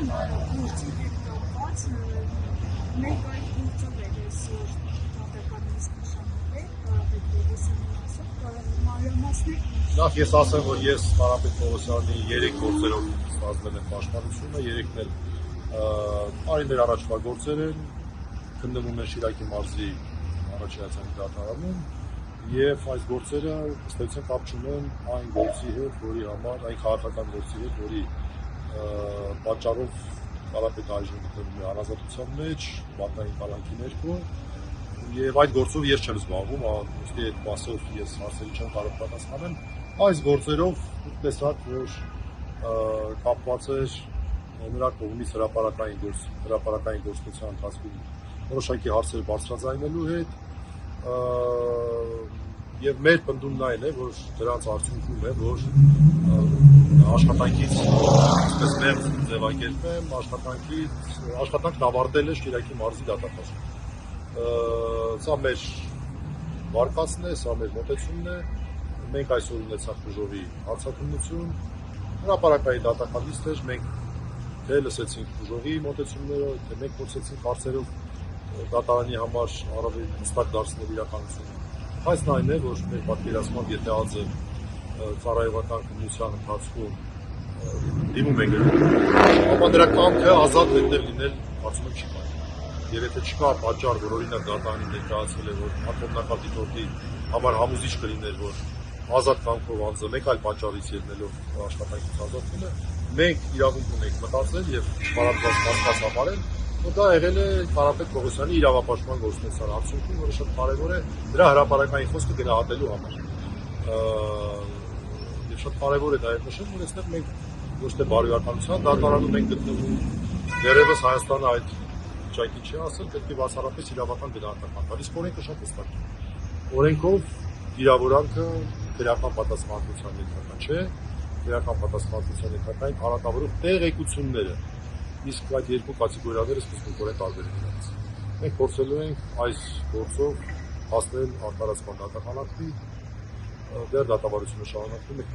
գործի հետ կապված մեկ այլ գործով էր այսօր դատական իսկ նշանակել Կարապետ Պողոսյանի ասում, կարող մանրամասներ։ Նախ ես ասեմ, որ ես Կարապետ Պողոսյանի 3 գործերով ստացվել եմ պաշտպանությունը, 3-ն էլ տարիներ առաջվա գործեր են, քննվում են Շիրակի մարզի առաջացանի դատարանում, եւ այս գործերը ըստ կապ չունեն այն գործի հետ, որի համար, այն քաղաքական գործի հետ, որի պատճառով Կարապետը այժմ գտնվում է անազատության մեջ, բանտային կալանքի ներքո, եւ այդ գործով ես չեմ զբաղվում, ուստի այդ մասով ես հարցերի չեմ կարող պատասխանել։ Այս գործերով տեսակ, որ կապված էր նրա կողմից հրապարակային գործունեության ընթացքում որոշակի հարցեր բարձրաձայնելու հետ, եւ մեր պնդումն այն է, որ դրանց արդյունքում է, որ աշխատանքից այսպես մեղմ ձևակերպեմ, աշխատանքն ավարտել է Շիրակի մարզի դատախազում։ Սա մեր վարկածն է, սա մեր մոտեցումն է, մենք այսօր ունեցանք Բուժովի հարցաքննություն, հրապարակային դատախազից էր, մենք թե լսեցինք Բուժովի մոտեցումները, թե մենք փորձեցինք հարցերով դատարանի համար առավել հստակ դարձնել իրականությունը։ Այսն այն է, որ մեր պատկերացմամբ, եթե ազը ծառայողական քննության ընթացքում դիմում ենք, ապա դրա կամքը ազատ հետներ լինել կարծում եմ չի կարող։ Եվ եթե չկա պատճառ, որ օրինակ դատարանի ներկայացվել է, որ ատոմնակալ դիտորդի համար համոզիչ կլիներ, որ ազատ կամքով անձը մեկ այլ պատճառից ելնելով աշխատանքից ազատվում է, մենք իրավունք ունենք մտածել եւ պարապված կասկած համարել, որ դա եղել է Կարապետ Պողոսյանի իրավապաշտպան գործունեության արդյունքում, որը շատ կարևոր է դրա հրապարակային խոսքը գնահատելու համար։ Եվ շատ կարևոր է դա նշել, որ այստեղ մենք ոչ թե բարոյականության դատարանում ենք գտնվում, դեռևս Հայաստանը այդ վիճակի չի ասել, պետք է բացառապես իրավական գնահատական տալ, իսկ օրենքը շատ հստակ է։ Օրենքով իրավորանքը քրեական պատասխանատվության ներքո չէ, քրեական պատասխանատվության ներքո արատավորող տեղեկությունները, իսկ այդ երկու կատեգորիաները սկզբունքորեն տարբեր են իրենց։ Մենք փորձելու ենք այս գործով հասնել արտարացման դատական ակտի, դեռ դատավարությունը շարունակվում է։